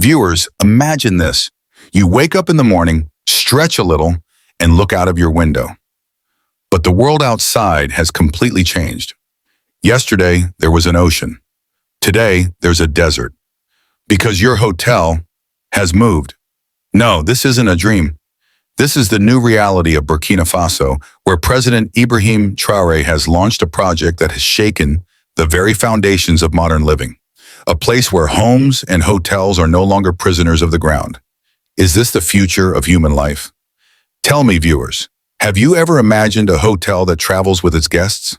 Viewers, imagine this. You wake up in the morning, stretch a little, and look out of your window. But the world outside has completely changed. Yesterday, there was an ocean. Today, there's a desert. Because your hotel has moved. No, this isn't a dream. This is the new reality of Burkina Faso, where President Ibrahim Traoré has launched a project that has shaken the very foundations of modern living. A place where homes and hotels are no longer prisoners of the ground. Is this the future of human life? Tell me, viewers, have you ever imagined a hotel that travels with its guests?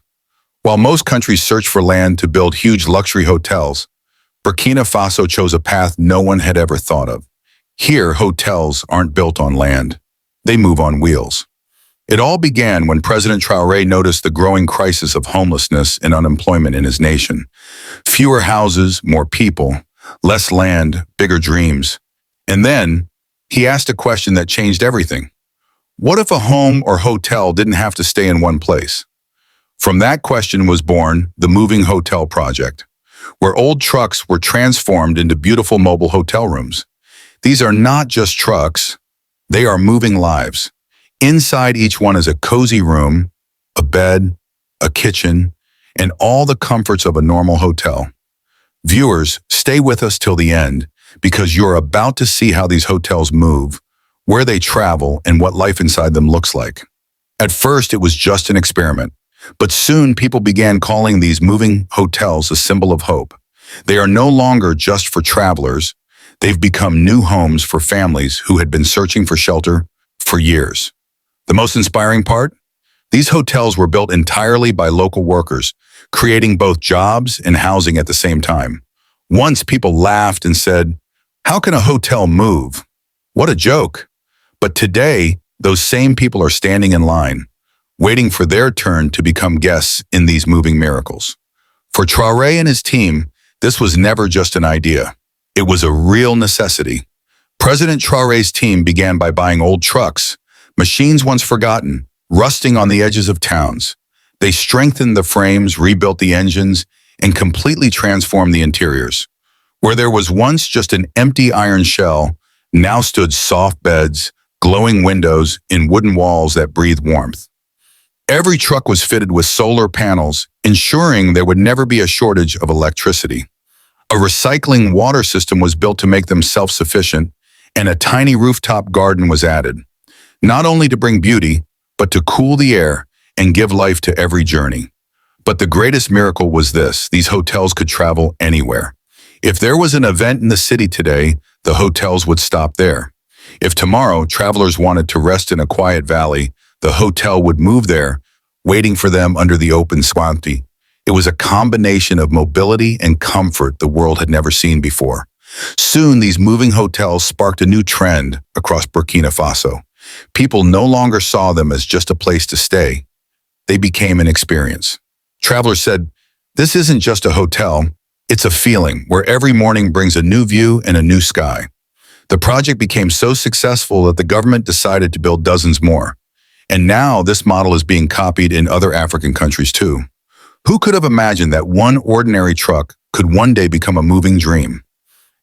While most countries search for land to build huge luxury hotels, Burkina Faso chose a path no one had ever thought of. Here, hotels aren't built on land. They move on wheels. It all began when President Traoré noticed the growing crisis of homelessness and unemployment in his nation. Fewer houses, more people, less land, bigger dreams. And then, he asked a question that changed everything. What if a home or hotel didn't have to stay in one place? From that question was born the Moving Hotel Project, where old trucks were transformed into beautiful mobile hotel rooms. These are not just trucks, they are moving lives. Inside each one is a cozy room, a bed, a kitchen, and all the comforts of a normal hotel. Viewers, stay with us till the end, because you're about to see how these hotels move, where they travel, and what life inside them looks like. At first, it was just an experiment, but soon people began calling these moving hotels a symbol of hope. They are no longer just for travelers. They've become new homes for families who had been searching for shelter for years. The most inspiring part? These hotels were built entirely by local workers, creating both jobs and housing at the same time. Once people laughed and said, "How can a hotel move? What a joke." But today, those same people are standing in line, waiting for their turn to become guests in these moving miracles. For Traoré and his team, this was never just an idea. It was a real necessity. President Traoré's team began by buying old trucks, machines once forgotten, rusting on the edges of towns. They strengthened the frames, rebuilt the engines, and completely transformed the interiors. Where there was once just an empty iron shell, now stood soft beds, glowing windows, and wooden walls that breathed warmth. Every truck was fitted with solar panels, ensuring there would never be a shortage of electricity. A recycling water system was built to make them self-sufficient, and a tiny rooftop garden was added, not only to bring beauty, but to cool the air and give life to every journey. But the greatest miracle was this: these hotels could travel anywhere. If there was an event in the city today, the hotels would stop there. If tomorrow travelers wanted to rest in a quiet valley, the hotel would move there, waiting for them under the open sky. It was a combination of mobility and comfort the world had never seen before. Soon, these moving hotels sparked a new trend across Burkina Faso. People no longer saw them as just a place to stay. They became an experience. Travelers said, "This isn't just a hotel, it's a feeling where every morning brings a new view and a new sky." The project became so successful that the government decided to build dozens more. And now this model is being copied in other African countries too. Who could have imagined that one ordinary truck could one day become a moving dream?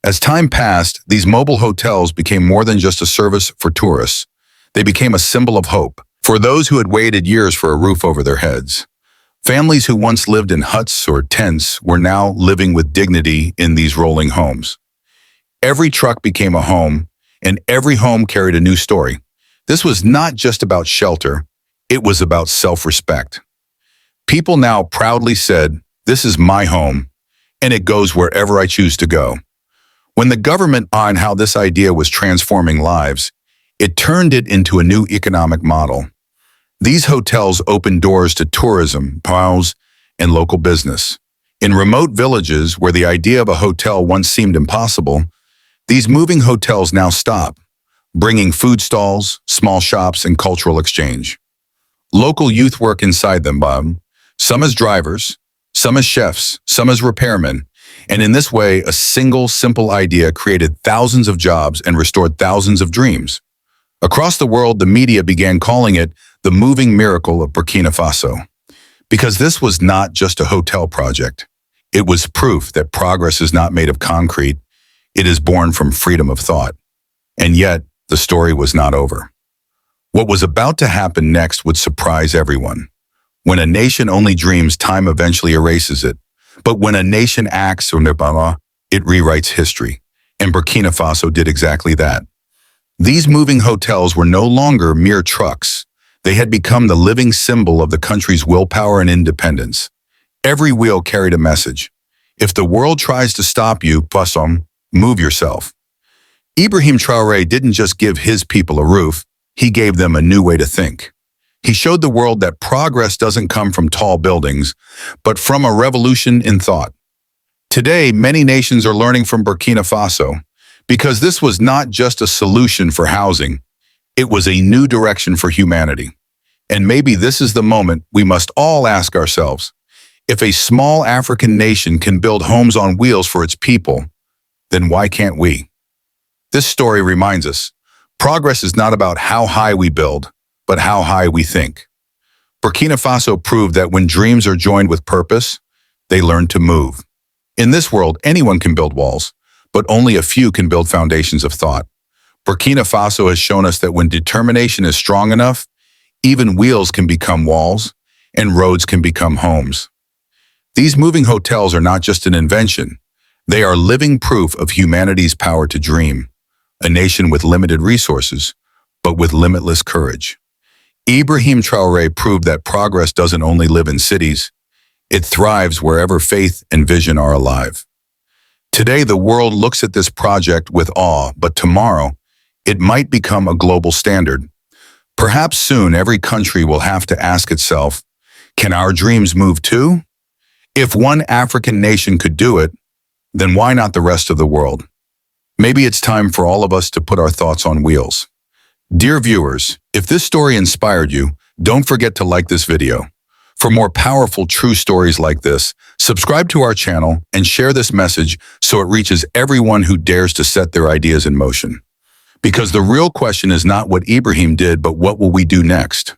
As time passed, these mobile hotels became more than just a service for tourists. They became a symbol of hope for those who had waited years for a roof over their heads. Families who once lived in huts or tents were now living with dignity in these rolling homes. Every truck became a home, and every home carried a new story. This was not just about shelter, it was about self-respect. People now proudly said, "This is my home, and it goes wherever I choose to go." When the government saw how this idea was transforming lives, it turned it into a new economic model. These hotels opened doors to tourism, house, and local business. In remote villages where the idea of a hotel once seemed impossible, these moving hotels now stop, bringing food stalls, small shops, and cultural exchange. Local youth work inside them, some as drivers, some as chefs, some as repairmen, and in this way, a single, simple idea created thousands of jobs and restored thousands of dreams. Across the world, the media began calling it the moving miracle of Burkina Faso. Because this was not just a hotel project. It was proof that progress is not made of concrete, It is born from freedom of thought. And yet, the story was not over. What was about to happen next would surprise everyone. When a nation only dreams, time eventually erases it. But when a nation acts, it rewrites history. And Burkina Faso did exactly that. These moving hotels were no longer mere trucks. They had become the living symbol of the country's willpower and independence. Every wheel carried a message. If the world tries to stop you, move yourself. Ibrahim Traoré didn't just give his people a roof, he gave them a new way to think. He showed the world that progress doesn't come from tall buildings, but from a revolution in thought. Today, many nations are learning from Burkina Faso, because this was not just a solution for housing, it was a new direction for humanity. And maybe this is the moment we must all ask ourselves, if a small African nation can build homes on wheels for its people, then why can't we? This story reminds us, progress is not about how high we build, but how high we think. Burkina Faso proved that when dreams are joined with purpose, they learn to move. In this world, anyone can build walls, but only a few can build foundations of thought. Burkina Faso has shown us that when determination is strong enough, even wheels can become walls, and roads can become homes. These moving hotels are not just an invention. They are living proof of humanity's power to dream, a nation with limited resources, but with limitless courage. Ibrahim Traoré proved that progress doesn't only live in cities, it thrives wherever faith and vision are alive. Today, the world looks at this project with awe, but tomorrow, it might become a global standard. Perhaps soon, every country will have to ask itself, can our dreams move too? If one African nation could do it, then why not the rest of the world? Maybe it's time for all of us to put our thoughts on wheels. Dear viewers, if this story inspired you, don't forget to like this video. For more powerful true stories like this, subscribe to our channel and share this message so it reaches everyone who dares to set their ideas in motion. Because the real question is not what Ibrahim did, but what will we do next?